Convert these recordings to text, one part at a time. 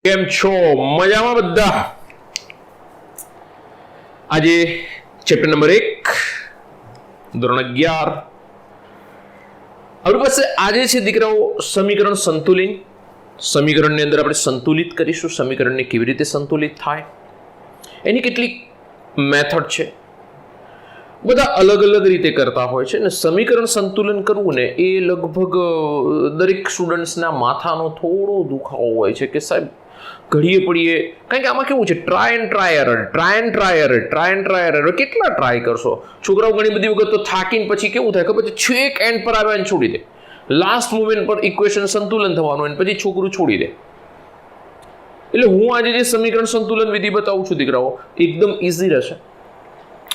કેમ છો? મજામાં બધા? આજે ચેપ્ટર નંબર 1 ધોરણ 11 આપણી પાસે આજે છે દીકરાઓ સમીકરણ સંતુલિત. સમીકરણની અંદર આપણે સંતુલિત કરીશું. સમીકરણને કેવી રીતે સંતુલિત થાય એની કેટલીક મેથડ છે. બધા અલગ અલગ રીતે કરતા હોય છે ને સમીકરણ સંતુલન કરવું ને એ લગભગ દરેક સ્ટુડન્ટ્સના માથાનો થોડો દુખાવો હોય છે કે સાહેબ ઘડીએ પડીએ, કારણ કે આમાં કેવું છે ટ્રાય એન્ડ ટ્રાય એરર કેટલા ટ્રાય કરશો? છોકરાઓ ઘણી બધી વખત તો થાકીને પછી કેવું થાય ખબર છે, છેક એન્ડ પર આવે અને છોડી દે. લાસ્ટ મોમેન્ટ પર ઇક્વેશન સંતુલન થવાનું અને પછી છોકરું છોડી દે. એટલે હું આજે જે સમીકરણ સંતુલન વિધિ બતાવું છું દીકરાઓ એકદમ ઇઝી રહેશે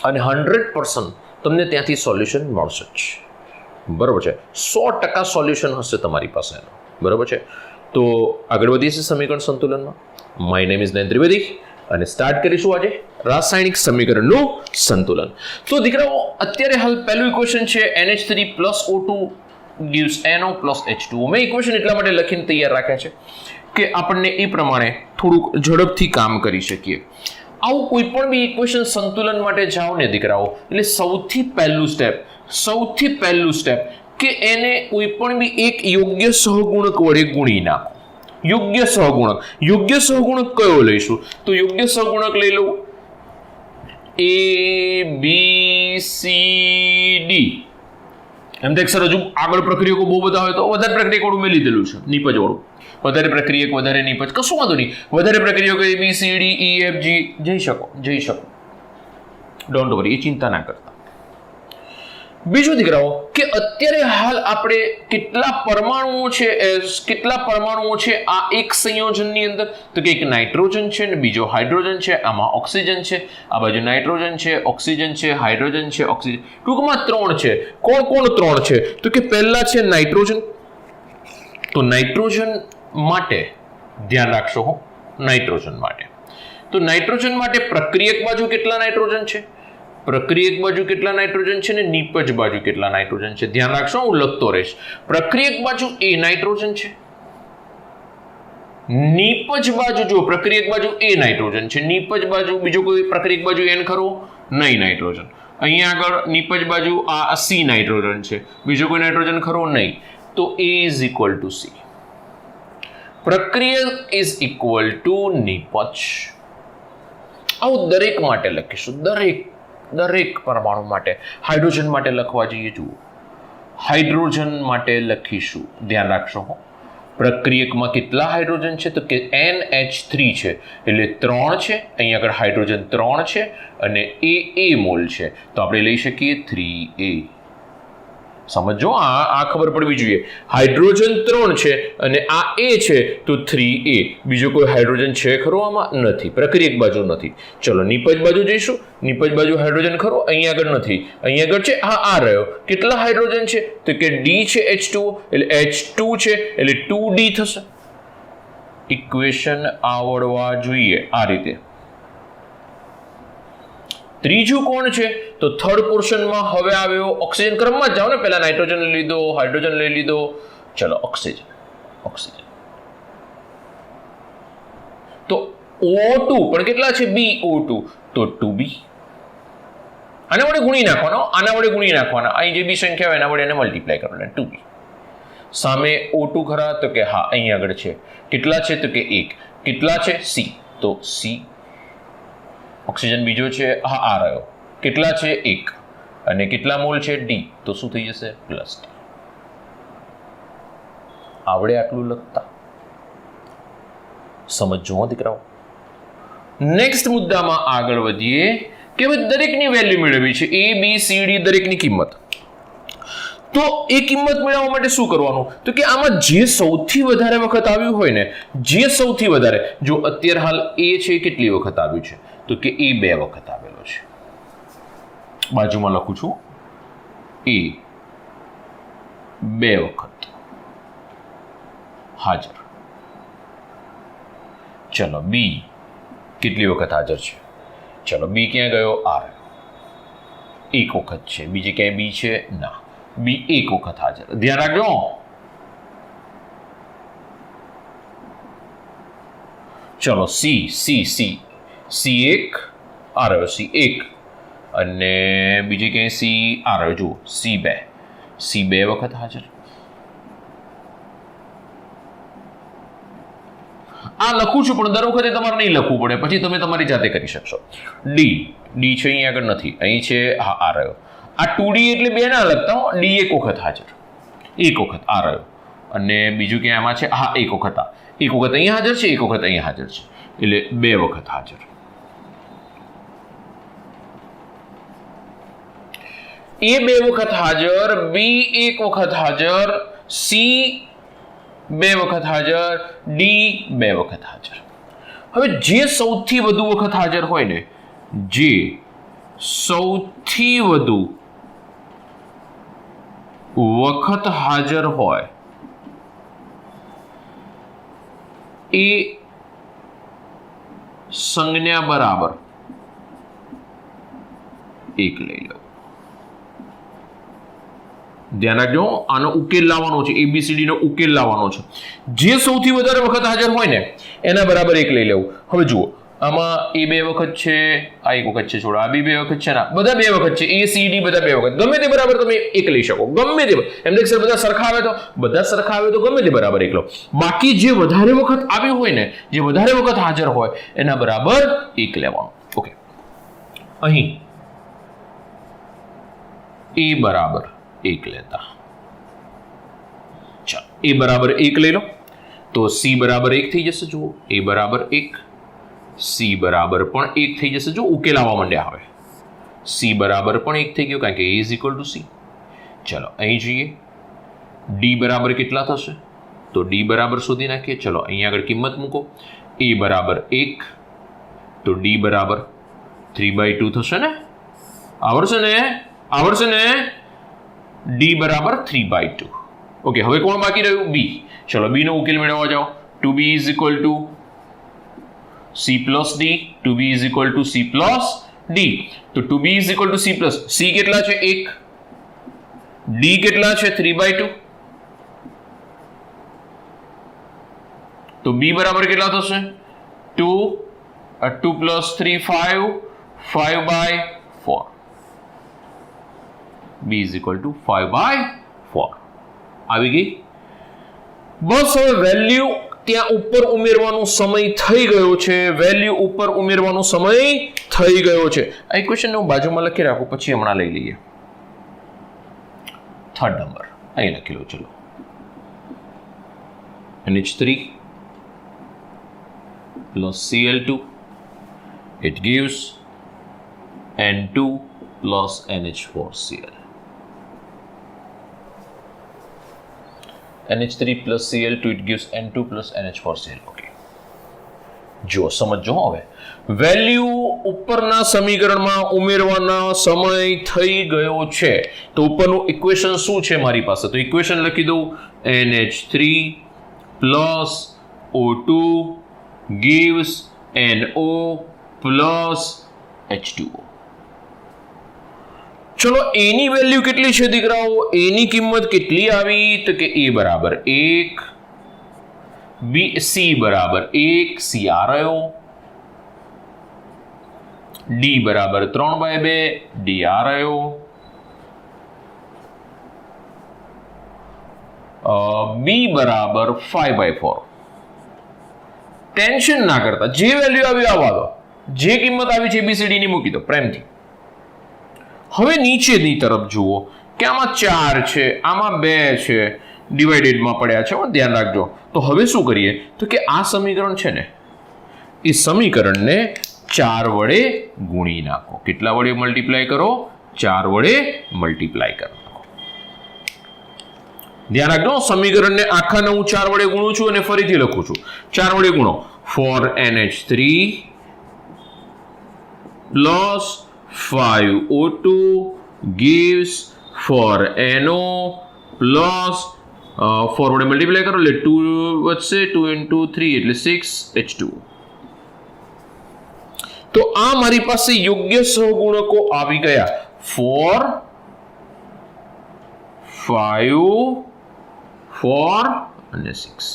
અને 100% તમને ત્યાંથી સોલ્યુશન મળશે જ. બરાબર છે? 100% સોલ્યુશન હશે તમારી પાસે. બરાબર છે? તો આગળ વધીએ છીએ સમીકરણ સંતુલનમાં. માય નેમ ઇઝ નયન ત્રિવેદી અને સ્ટાર્ટ કરીશું આજે રાસાયણિક સમીકરણનું સંતુલન. તો દીકરાઓ અત્યારે હાલ પહેલું ઇક્વેશન છે NH3 + O2 gives NO + H2O. મેં ઇક્વેશન એટલા માટે લખીને તૈયાર રાખ્યા છે કે આપણને એ પ્રમાણે થોડુંક ઝડપથી કામ કરી શકીએ. આવું કોઈ પણ બી ઇક્વેશન સંતુલન માટે જાઓ ને દીકરાઓ એટલે સૌથી પહેલું સ્ટેપ કે એને કોઈ પણ બી એક યોગ્ય સહગુણક વડે ગુણી નાખો. યોગ્ય સહગુણક કયો લઈશું? તો યોગ્ય સહગુણક લઈ લઉં ABCD. એમ તો સર હજુ આગળ પ્રક્રિયકો બહુ બધા હોય તો વધારે પ્રક્રિયકોડું મેં લીધેલું છે, નિપજ વાળું. વધારે પ્રક્રિયક વધારે નિપજ કશું વાંધો નહીં. વધારે પ્રક્રિયકો ABCDEFG જઈ શકો. ડોન્ટ વરી, એ ચિંતા ના કરતા. બીજું દીકરાઓ કે અત્યારે હાલ આપણે કેટલા પરમાણુઓ છે આ એક સંયોજનની અંદર? તો કે એક નાઇટ્રોજન છે ને બીજો હાઇડ્રોજન છે, આમાં ઓક્સિજન છે, આ બાજુ નાઇટ્રોજન છે, ઓક્સિજન છે, હાઇડ્રોજન છે, ઓક્સિજન, ટૂંકમાં 3 છે. કોણ 3 છે? તો કે પહેલા છે નાઇટ્રોજન. તો નાઇટ્રોજન માટે ધ્યાન રાખશો હો. નાઇટ્રોજન માટે પ્રક્રિયક બાજુ કેટલા નાઇટ્રોજન છે? પ્રક્રિયક બાજુ કેટલા નાઇટ્રોજન છે ને નિપજ બાજુ કેટલા નાઇટ્રોજન છે? ધ્યાન રાખશો, હું લખતો રહીશ. પ્રક્રિયક બાજુ A નાઇટ્રોજન છે, નિપજ બાજુ જો પ્રક્રિયક બાજુ A નાઇટ્રોજન છે, નિપજ બાજુ બીજો કોઈ પ્રક્રિયક બાજુ N ખરો? નહીં નાઇટ્રોજન. અહીંયા આગળ નિપજ બાજુ આ C નાઇટ્રોજન છે, બીજો કોઈ નાઇટ્રોજન ખરો? નહીં. તો A is equal to C. પ્રક્રિયક is equal to નિપજ. આવું દરેક માટે લખીશું. દરેક પરમાણુ માટે. હાઇડ્રોજન માટે લખવા જઈએ, જુઓ હાઇડ્રોજન માટે લખીશું. ધ્યાન રાખશો હો. પ્રક્રિયકમાં કેટલા હાઇડ્રોજન છે? તો કે NH3 છે એટલે 3 છે. અહીંયા આગળ હાઇડ્રોજન 3 છે અને A મોલ છે તો આપણે લઈ શકીએ 3A. સમજો, આ ખબર પડવી જોઈએ. હાઇડ્રોજન 3 છે અને આ A છે તો 3A. બીજો કોઈ હાઇડ્રોજન છે ખરો આમાં? નથી. પ્રક્રિયક બાજુ નથી. ચલો નિપજ બાજુ જઈશું. નિપજ બાજુ હાઇડ્રોજન ખરો? અહીંયા આગળ નથી. અહીંયા આગળ છે, આ રહ્યો. કેટલા હાઇડ્રોજન છે? તો કે D છે H2O એટલે H2 છે એટલે 2D થશે. ઇક્વેશન આવડવા જોઈએ આ રીતે. ત્રીજું કોણ છે? તો થર્ડ પોર્શનમાં હવે આવ્યો ઓક્સિજન. ક્રમમાં જાઓ ને, પહેલા નાઇટ્રોજન લઈ લીધો, હાઇડ્રોજન લઈ લીધો, ચલો ઓક્સિજન. તો O2 પણ કેટલા છે? BO2 તો 2B. આના વડે ગુણી નાખવાના. અહીં જે બી સંખ્યા હોય એના વડે એને મલ્ટીપ્લાય કરવાના. 2B. સામે O2 ખરા? તો કે હા, અહીં આગળ છે. કેટલા છે? તો કે 1. કેટલા છે? C. તો C. ઓક્સિજન બીજો છે, હા આ રહ્યો. કેટલા છે? 1. અને કેટલા મોલ છે? D. તો શું થઈ જશે? +D. આવડે આટલું લખતા? સમજો દીકરાઓ. નેક્સ્ટ મુદ્દામાં આગળ વધીએ કે દરેકની વેલ્યુ મેળવવી છે. A, B, C, D દરેકની કિંમત. તો એ કિંમત મેળવવા માટે શું કરવાનું? તો કે આમાં જે સૌથી વધારે વખત આવ્યું હોય ને, જો અત્યારે હાલ A છે કેટલી વખત આવ્યું છે? તો કે એ 2 વખત આવેલો છે. બાજુમાં લખું છું, A 2 વખત હાજર. ચલો B કેટલી વખત હાજર છે? ચલો B ક્યાં ગયો? R 1 વખત છે. બીજી ક્યાંય B છે? ના. B 1 વખત હાજર. ધ્યાન રાખજો. ચલો સી સી સી સી એક આ રહ્યો સી એક અને બીજી ક્યાંય સી આ રહ્યો જુઓ સી બે વખત હાજર. આ લખું છું પણ દર વખતે તમારે નહીં લખવું પડે, પછી તમે તમારી જાતે કરી શકશો. ડી છે અહીંયા આગળ નથી, અહીં છે હા આ રહ્યો. આ 2D એટલે બે ના લખતા હો, ડી એક વખત હાજર, એક વખત આ રહ્યો અને બીજું ક્યાં આમાં છે હા એક વખત આ, એક વખત અહીંયા હાજર છે, એક વખત અહીંયા હાજર છે, એટલે બે વખત હાજર. એ બે વખત હાજર, બી એક વખત હાજર, સી બે વખત હાજર, ડી બે વખત હાજર. હવે જે સૌથી વધુ વખત હાજર હોય ને, જે સૌથી વધુ વખત હાજર હોય એ સંજ્ઞા બરાબર એક લઈ લો. ધ્યાન રાખજો, આનો ઉકેલ લાવવાનો છે, એબીસીડી નો ઉકેલ લાવવાનો છે. જે સૌથી વધારે વખત હાજર હોય ને એના બરાબર એક લઈ લેવું. હવે જુઓ આમાં એ બે વખત છે, આ એક વખત છે, છોડો આ બી બે વખત છે, ના બધા બે વખત છે, એ સી ડી બધા બે વખત, ગમે તે બરાબર તમે એક લઈ શકો, ગમે તે. એમ દેખ સર બધા સરખા આવે તો ગમે તે બરાબર એક લો. બાકી જે વધારે વખત આવ્યું હોય ને, જે વધારે વખત હાજર હોય એના બરાબર એક લેવાનું. ઓકે, અહીં એ બરાબર એક લેતા, ચાલો એ બરાબર એક લઈ લો તો સી બરાબર એક થઈ જશે. જુઓ એ બરાબર એક, સી બરાબર પણ એક થઈ જશે. જો ઉકેલ આવવા માંડ્યા, હવે સી બરાબર પણ એક થઈ ગયો કારણ કે એ ઇઝ ઇક્વલ ટુ સી. ચલો અહીં જઈએ, ડી બરાબર કેટલા થશે તો ડી બરાબર શોધી નાખીએ. ચલો અહીંયા આગળ કિંમત મૂકો, એ બરાબર એક તો ડી બરાબર 3/2 થશે ને, આવડશે ને. ડી બરાબર 3/2. ઓકે, હવે કોણ બાકી રહ્યું? બી. ચલો બી નો ઉકેલ મેળવવા જાઓ. 2b is equal to c plus D, 2b is equal to c plus D. તો 2b is equal to c plus c કેટલા છે 1, ડી કેટલા છે 3/2. તો b બરાબર કેટલા થશે 2, 2 plus 3 5, 5/4. b is equal to 5/4 આવી ગઈ. બસ હવે વેલ્યુ ત્યાં ઉપર ઉમેરવાનો સમય થઈ ગયો છે, આ ઇક્વેશન હું બાજુમાં લખી રાખું, પછી હમણાં લઈ લઈએ. થર્ડ નંબર અહીં લખી લો. ચલો NH3 plus Cl2 it gives N2 plus NH4Cl. NH3 plus Cl2 it gives N2 plus NH4Cl. Okay, જો સમજો હવે વેલ્યુ ઉપરના સમીકરણમાં ઉમેરવાના સમય થઈ ગયો છે. તો ઉપરનું ઇક્વેશન શું છે મારી પાસે? તો ઇક્વેશન લખી દઉં, NH3 plus O2 gives NO plus H2O. ચલો એની વેલ્યુ કેટલી છે દીકરાઓ? એની કિંમત કેટલી આવી? તો કે એ બરાબર 1, બી સી બરાબર 1, સી આ રહ્યો, ડી બરાબર 3/2, ડી આ રહ્યો, બી બરાબર 5/4. ટેન્શન ના કરતા, જે વેલ્યુ આવી આવવા દો, જે કિંમત આવી છે એબીસીડી ની મૂકી દો પ્રેમથી. હવે નીચેની તરફ જુઓ કે આમાં 4 છે, આમાં 2 છે, ડિવાઇડેડમાં પડ્યા છે, ધ્યાન રાખજો. તો હવે શું કરીએ તો કે આ સમીકરણ છે ને, એ સમીકરણને 4 વડે ગુણી નાખો. કેટલા વડે મલ્ટીપ્લાય કરો? 4 વડે મલ્ટીપ્લાય કરો. ધ્યાન રાખજો, સમીકરણને આખાને હું 4 વડે ગુણું છું અને ફરીથી લખું છું. 4 વડે ગુણો. 4NH3 plus 5O2 gives 4NO plus 4 વડે મલ્ટીપ્લાય કરો એટલે 2 વધશે, 2 into 3 એટલે 6H2. તો આ મારી પાસે યોગ્ય સહગુણકો આવી ગયા. 4, 5, 4 અને 6.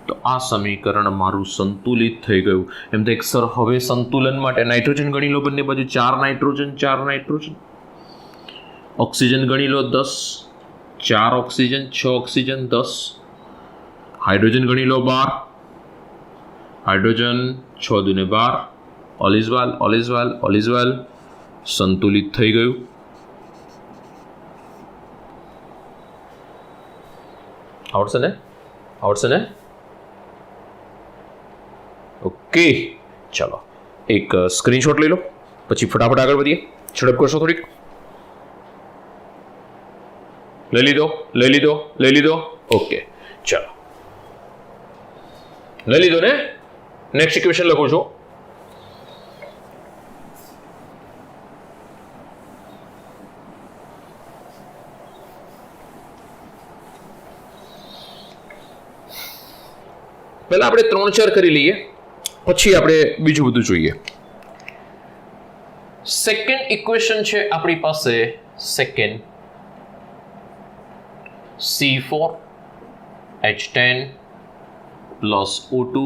તો આ સમીકરણ મારું સંતુલિત થઈ ગયું. એમ તો એક સર હવે સંતુલન માટે નાઇટ્રોજન ગણી લો, બંને બાજુ 4 નાઇટ્રોજન. ઓક્સિજન ગણી લો 10, 4 ઓક્સિજન, 6 ઓક્સિજન 10. હાઇડ્રોજન ગણી લો 12, હાઇડ્રોજન 6 દુને 12. All is well. સંતુલિત થઈ ગયું. આવડશે ને? ઓકે, ચલો એક સ્ક્રીનશોટ લઈ લો, પછી ફટાફટ આગળ વધીએ. ઝડપ કરશો થોડીક. લઈ લીધો. ઓકે, ચલો લઈ લીધો ને. નેક્સ્ટ ઇક્વેશન લખું છું. પહેલા આપણે 3-4 કરી લઈએ, પછી આપણે બીજું બધું જોઈએ. સેકન્ડ ઇક્વેશન છે આપણી પાસે. Second C4H10 plus O2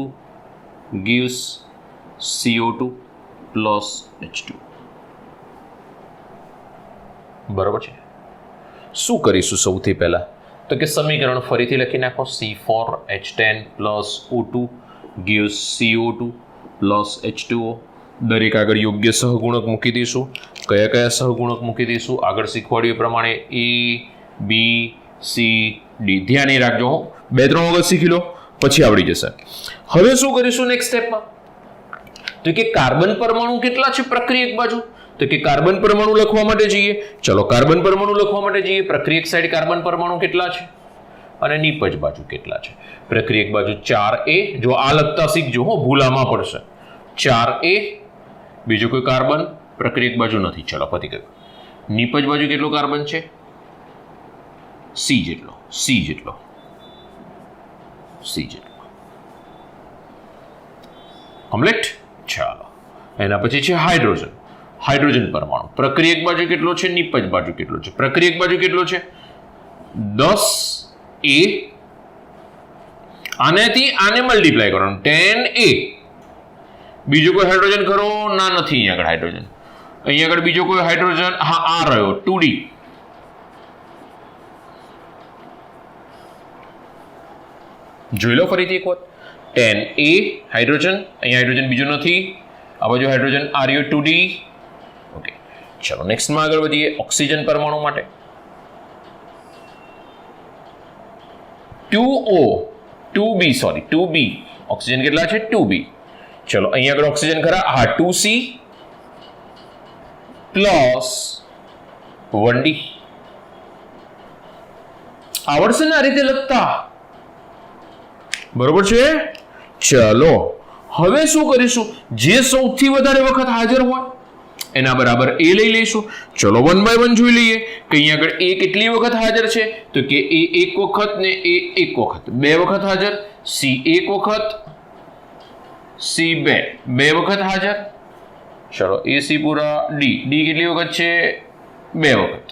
gives CO2 plus H2. બરાબર છે. શું કરીશું સૌથી પહેલા? તો કે સમીકરણ ફરીથી લખી નાખો. C4H10 plus O2 gives CO2 plus H2O. દરેક આગળ યોગ્ય સહગુણક મૂકી દઈશું. કયા સહગુણક મૂકી દઈશું? આગળ શીખવાડ્યું એ પ્રમાણે A, B, C, D. ધ્યાન એ રાખજો. 2-3 વખત શીખી લો, પછી આવડી જશે. હવે શું કરીશું નેક્સ્ટ સ્ટેપમાં? તો કે કાર્બન પરમાણુ કેટલા છે પ્રક્રિયક બાજુ? તો કે કાર્બન પરમાણુ લખવા માટે જઈએ. ચલો કાર્બન પરમાણુ લખવા માટે જઈએ. પ્રક્રિયક સાઈડ કાર્બન પરમાણુ કેટલા છે અને નિપજ બાજુ કેટલા છે? પ્રક્રિયક બાજુ 4A. જો આ લખતા શીખજો, હો, ભૂલામાં પડશે. 4A. બીજો કોઈ કાર્બન પ્રક્રિયક બાજુ નથી. ચલો પતી ગયું. નિપજ બાજુ કેટલો કાર્બન છે? C જેટલો. કમ્પ્લીટ. ચાલો એના પછી છે હાઇડ્રોજન પરમાણુ. પ્રક્રિયક બાજુ કેટલો છે? નિપજ બાજુ કેટલો છે? પ્રક્રિયક બાજુ કેટલો છે? 10A. આનેથી આને મલ્ટીપ્લાય કરવાનું, 10A. બીજો કોઈ હાઇડ્રોજન ખરો? ના, નથી અહીંયા આગળ હાઇડ્રોજન. અહીંયા આગળ બીજો કોઈ હાઇડ્રોજન? હા, આ રહ્યો 2D. જોઈ લો ફરીથી એક વખત. 10A hydrogen. અહીંયા હાઇડ્રોજન બીજો નથી. આ બાજુ હાઇડ્રોજન આ રહ્યો 2D. ઓકે, ચલો નેક્સ્ટમાં આગળ વધીએ. ઓક્સિજન પરમાણુ માટે 2B. ઓક્સિજન કેટલા છે? 2B. ચલો અહીંયા આગળ ઓક્સિજન ખરા? હા, 2C પ્લસ 1D. આવડશે ને આ રીતે લખતા? બરોબર છે. ચલો હવે શું કરીશું? જે સૌથી વધારે વખત હાજર હોય એના બરાબર A લઈ લઈશું. ચલો 1 by 1 જોઈ લઈએ કે અહીંયા આગળ A કેટલી વખત હાજર છે? તો કે A 1 વખત ને A 1 વખત, 2 વખત હાજર. C 1 વખત, C 2 વખત હાજર. ચલો AC પૂરા. D કેટલી વખત છે? 2 વખત.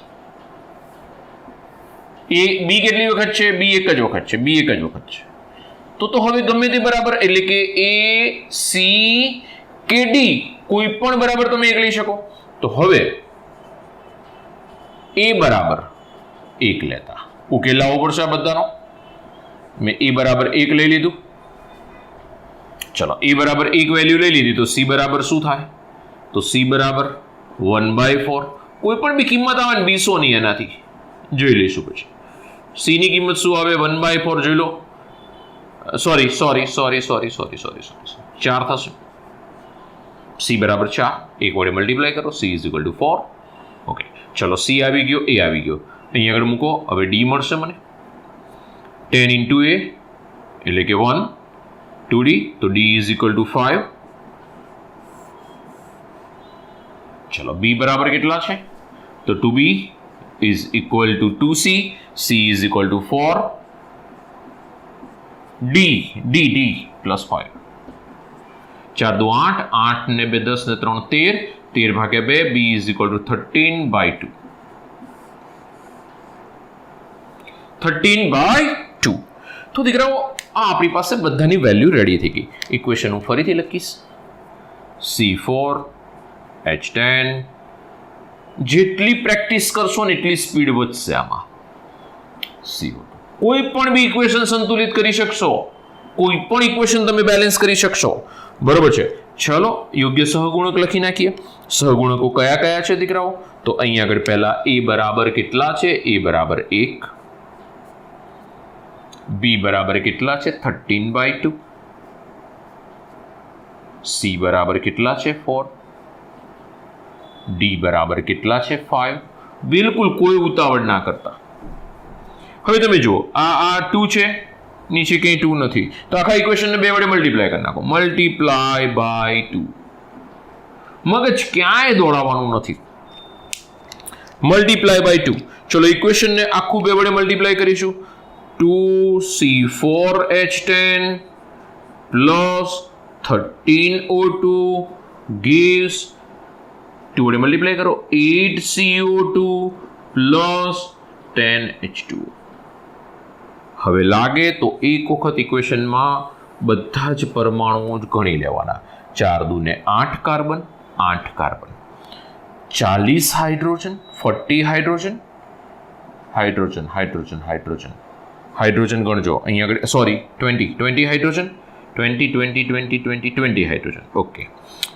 B કેટલી વખત છે? B 1 જ વખત છે. તો હવે ગમે તે બરાબર, એટલે કે A, C કે D કોઈ પણ બરાબર તમે એક લઈ શકો. તો હવે A બરાબર 1 લેતા ઉકેલ લાવવો પડશે આ બધાનો. મેં A બરાબર 1 લઈ લીધું. ચલો A બરાબર 1 વેલ્યુ લઈ લીધી, તો C બરાબર શું થાય? તો C બરાબર 1/4. કોઈ પણ બી કિંમત આવે ને 200 ની, એનાથી જોઈ લઈશું. પછી C ની કિંમત શું આવે? 1/4 જોઈ લો. સોરી 4 થશે. C બરાબર 4. 1 વડે મલ્ટીપ્લાય કરો. C = 4. ઓકે, ચલો C આવી ગયો, A આવી ગયો. અહીંયા આગળ મૂકો. હવે D મળશે મને. 10 × A એટલે કે 1, 2D. તો D = 5. ચલો B બરાબર કેટલા છે? તો 2B = 2C. C = 4. D + 5. 4 × 2 = 8, 8 ને 2 10 ને 3 13, 13/2. B = 13/2. 13/2. તો દીકરાઓ આ આપણી પાસે બધાની વેલ્યુ રેડી થઈ ગઈ. ઇક્વેશન હું ફરીથી લખીશ. C4H10. જેટલી પ્રેક્ટિસ કરશો ને એટલી સ્પીડ વધશે આમાં. CO2. કોઈ પણ બી ઇક્વેશન સંતુલિત કરી શકશો, કોઈ પણ ઇક્વેશન તમે બેલેન્સ કરી શકશો. બરોબર છે. ચલો યોગ્ય સહગુણક લખી નાખીએ. સહગુણકો કયા કયા છે દીકરાઓ? તો અહીંયા આગળ પહેલા a બરાબર કેટલા છે? a બરાબર 1. b બરાબર કેટલા છે? 13/2. c બરાબર કેટલા છે? 4. d બરાબર કેટલા છે? 5. બિલકુલ કોઈ ઉતાવળ ના કરતા. હવે તમે જુઓ, આ 2 છે, નીચે કંઈ 2 નથી, તો આખા ઇક્વેશનને 2 વડે મલ્ટીપ્લાય કરી નાખો. Multiply by 2. મગજ ક્યાંય દોડાવવાનું નથી. Multiply by 2. ચલો ઇક્વેશનને આખું 2 વડે મલ્ટીપ્લાય કરીશું. 2C4H10 પ્લસ 13O2 gives 2 વડે મલ્ટીપ્લાય કરો 8CO2 પ્લસ 10H2. હવે લાગે તો એક વખત ઇક્વેશનમાં બધા જ પરમાણુઓ જ ગણી લેવાના. 4 દૂને 8 carbon, 8 carbon, 40 hydrogen, 40 hydrogen, hydrogen, hydrogen, hydrogen, hydrogen ગણજો અહીંયા આગળ, સોરી 20 હાઇડ્રોજન, 20 હાઇડ્રોજન. ઓકે,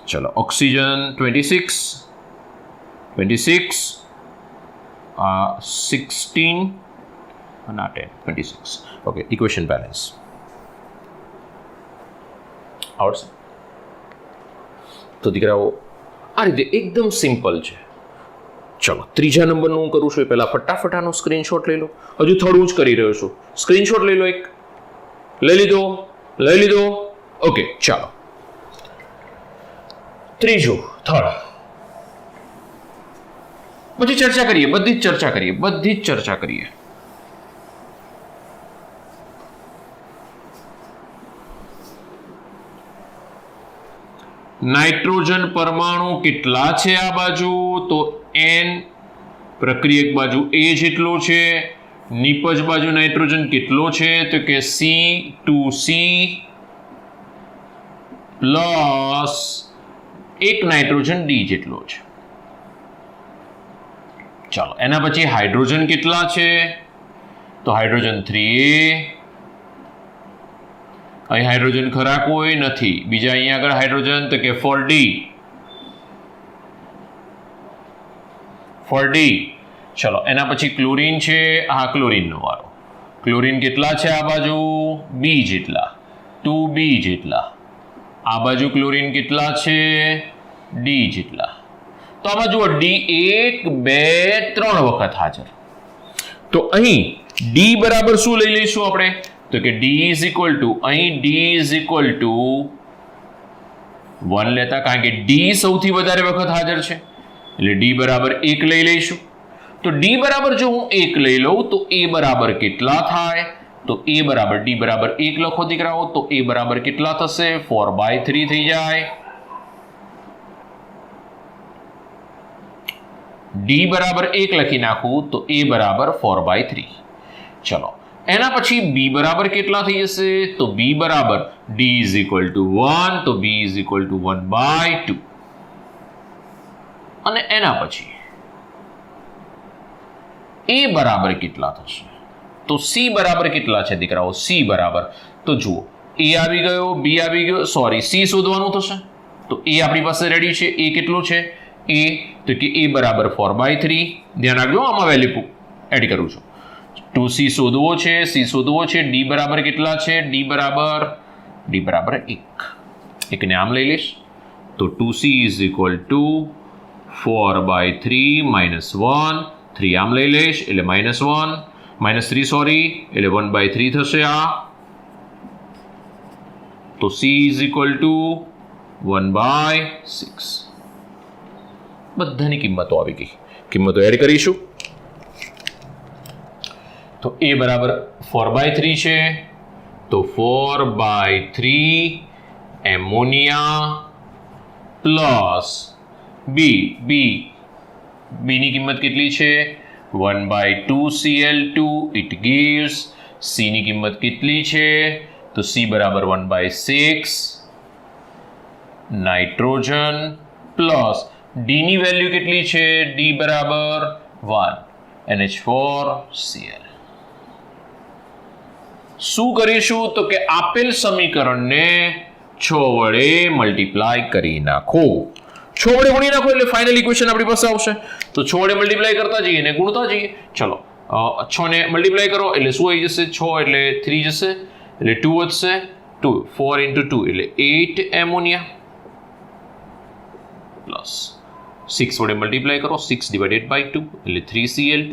ચલો ઓક્સિજન 26, 16 અને 10, 26. ઓકે, ઇક્વેશન બેલેન્સ આવડશે? તો દીકરાઓ આ રીતે એકદમ સિમ્પલ છે. ચલો ત્રીજા નંબરનું હું કરું છું એ પહેલાં ફટાફટ આનો સ્ક્રીનશોટ લઈ લો. હજુ થોડું જ કરી રહ્યો છું. સ્ક્રીનશોટ લઈ લો. એક લઈ લીધો. ઓકે, ચાલો ત્રીજું, થર્ડ. પછી ચર્ચા કરીએ, બધી જ ચર્ચા કરીએ. નાઇટ્રોજન પરમાણુ કેટલા છે આ બાજુ? તો N, પ્રક્રિયક બાજુ A જેટલો છે. નિપજ બાજુ નાઇટ્રોજન કેટલો છે? તો કે C2C પ્લસ એક નાઇટ્રોજન D જેટલો છે. ચાલો એના પછી હાઇડ્રોજન કેટલા છે? તો હાઇડ્રોજન 3A. અહીં હાઇડ્રોજન ખરા કોઈ નથી. બીજા અહીંયા આગળ હાઇડ્રોજન તો કે 4D. ચલો એના પછી ક્લોરીન છે. હા, ક્લોરીનનો વારો. ક્લોરીન કેટલા છે આ બાજુ? B જેટલા, 2B જેટલા. આ બાજુ ક્લોરીન કેટલા છે? D જેટલા. તો આ બાજુ D 1, 2, 3 વખત હાજર. તો અહીં D બરાબર શું લઈ લઈશું આપણે? તો કે D ઇઝ ઇક્વલ ટુ, અહીં D ઇઝ ઇક્વલ ટુ 1 લેતા, કારણ કે D સૌથી વધારે વખત હાજર છે એટલે D બરાબર 1 લઈ લઈશું. તો D બરાબર જો હું 1 લઈ લઉં તો A બરાબર કેટલા થાય? તો A બરાબર D બરાબર 1 લખો દીકરાઓ, તો A બરાબર કેટલા થશે? 4/3 થઈ જાય. D બરાબર 1 લખી નાખું તો A બરાબર 4/3. ચલો એના પછી B બરાબર કેટલા થઈ જશે? તો B બરાબર D ઇઝ ઇક્વલ ટુ 1, તો B ઇઝ ઇક્વલ ટુ 1/2. અને એના પછી A બરાબર કેટલા થશે? તો C બરાબર કેટલા છે દીકરાઓ? C બરાબર, તો જુઓ A આવી ગયો, B આવી ગયો, સોરી C શોધવાનું થશે. તો A આપણી પાસે રેડી છે. A કેટલો છે? A તો કે A બરાબર 4/3. ધ્યાન રાખજો, આમાં વેલ્યુ એડ કરું છું. 2C શોધવો છે, C શોધવો છે. D બરાબર કેટલા છે? D બરાબર 1. એકને આમ લઈ લઈશ તો 2C is equal to 4/3 minus 1. 3 આમ લઈ લઈશ એટલે -3 સોરી એટલે 1/3 થશે આ. તો C ઇઝ ઇક્વલ ટુ 1/6. બધાની કિંમતો આવી ગઈ. કિંમતો એડ કરીશું. તો A બરાબર 4/3 છે, તો 4/3 એમોનિયા પ્લસ બીની કિંમત કેટલી છે? 1/2 Cl2. It gives. C ની કિંમત કેટલી છે? તો C બરાબર 1/6 નાઇટ્રોજન પ્લસ D ની વેલ્યુ કેટલી છે? D બરાબર 1 NH4Cl. શું કરીશું? તો કે આપેલ સમીકરણને 6 વડે મલ્ટીપ્લાય કરી નાખો. 6 વડે ગુણી નાખો એટલે ફાઇનલ ઇક્વેશન આપણી પાસે આવશે. તો 6 વડે મલ્ટીપ્લાય કરતા જઈએ ને ગુણતા જઈએ. ચલો 6 ને મલ્ટીપ્લાય કરો એટલે શું આવી જશે? 6 એટલે 3 જશે એટલે 2 વધશે. 2 4 into 2 એટલે 8 એમોનિયા પ્લસ 6 વડે મલ્ટીપ્લાય કરો 6 ડિવાઇડેડ બાય 2 એટલે 3Cl2.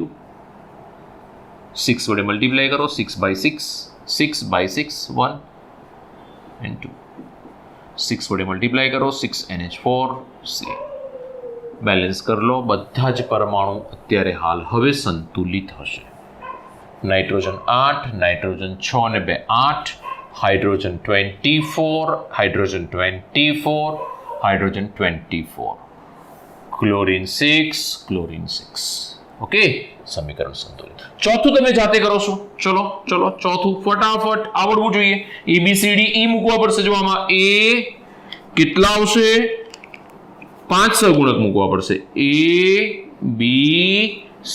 6 વડે મલ્ટીપ્લાય કરો 6/6 6/6 1 and 2. 6 વડે મલ્ટીપ્લાય કરો 6NH4Cl. બેલેન્સ કરી લો. બધા જ પરમાણુ અત્યારે હાલ હવે સંતુલિત હશે. નાઇટ્રોજન 8, નાઇટ્રોજન 6 અને 2 8, hydrogen 24, hydrogen 24, hydrogen 24, chlorine 6, chlorine 6. Okay, સમીકરણ સંતુલિત. ચોથું તમે જાતે કરો છો. ચલો ચોથું ફટાફટ આવડવું જોઈએ. ABCD E મૂકવા પડશે. જો આમાં A કેટલા આવશે? 5 સહગુણક મૂકવા પડશે. A B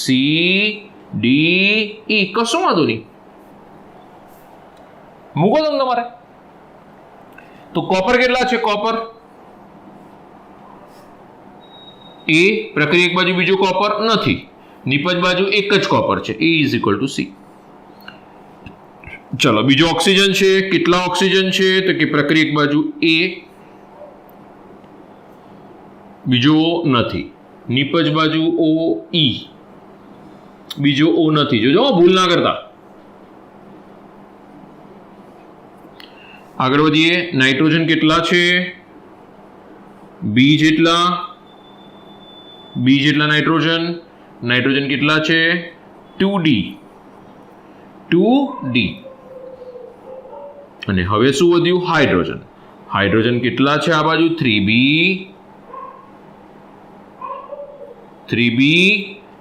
C D E. કશું વાંધો નહીં, મૂકો તમે તમારે. તો કોપર કેટલા છે? કોપર A પ્રક્રિયક બાજુ બીજો કોપર નથી, નિપજ બાજુ એક જ કોપર છે. A = C. ચલો બીજો ઓક્સિજન છે. કેટલા ઓક્સિજન છે? તો કે પ્રક્રિયક બાજુ A, બીજો નથી, નિપજ બાજુ O E, બીજો O નથી. જોજો ભૂલ ના કરતા. આગળ વધીએ. નાઇટ્રોજન કેટલા છે? B જેટલા નાઇટ્રોજન. નાઇટ્રોજન કેટલા છે? 2D. અને હવે શું વધ્યું? હાઇડ્રોજન. હાઇડ્રોજન કેટલા છે આ બાજુ? 3B.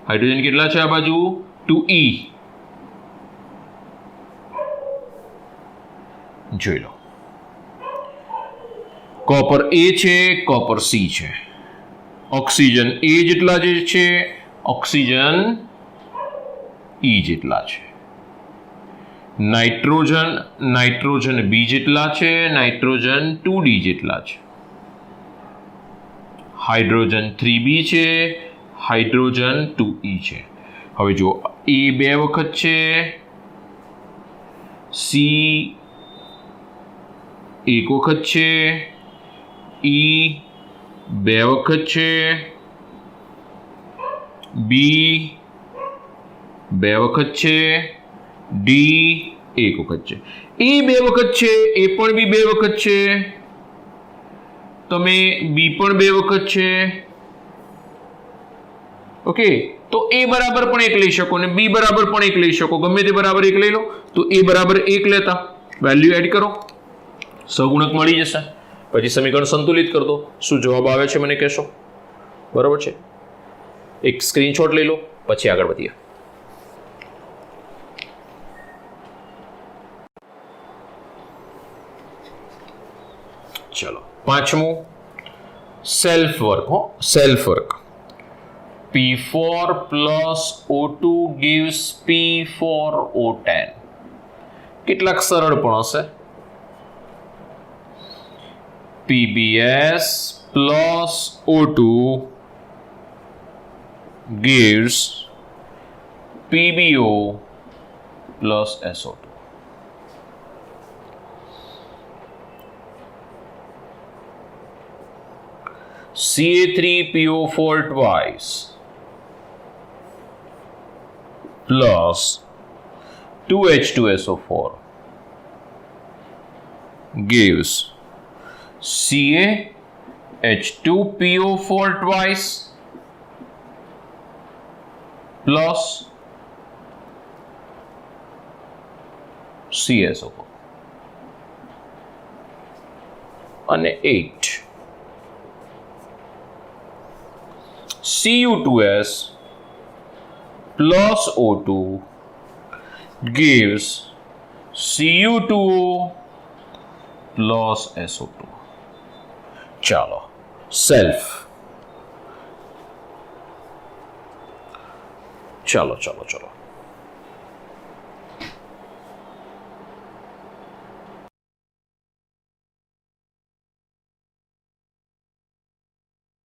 હાઇડ્રોજન કેટલા છે આ બાજુ? 2E. જોઈ લો. કોપર A છે, કોપર C છે. ઓક્સિજન A જેટલા જે છે, ઓક્સિજન E જેટલા છે. નાઇટ્રોજન B જેટલા છે, નાઇટ્રોજન 2D જેટલા છે. હાઇડ્રોજન 3B છે, હાઇડ્રોજન 2E છે. હવે જો A 2 વખત છે, C 1 વખત છે, E 2 વખત છે, B 2 વખત છે, D 1 વખત છે. E 2 વખત છે, A પણ B 2 વખત છે, તમે B પણ 2 વખત છે. ઓકે, તો A બરાબર પણ 1 લઈ શકો ને B બરાબર પણ 1 લઈ શકો. ગમે તે બરાબર 1 લઈ લો. તો A બરાબર 1 લેતા વેલ્યુ એડ કરો, સહગુણક મળી જશે. પછી સમીકરણ સંતુલિત કરી દો. શું જવાબ આવે છે મને કહેશો? બરાબર છે. એક સ્ક્રીનશોટ લઈ લો, પછી આગળ વધીએ. ચલો પાંચમું self work. Self work. P4 plus O2 gives P4O10. કેટલાક સરળ પણ હશે. PbS plus O2 gives PbO plus SO2. Ca3PO4 twice plus 2H2SO4 gives CaH2PO4 twice plus CSO4 અને 8 Cu2S plus O2 gives Cu2O loss SO2. ચાલો self, ચલો ચલો ચલો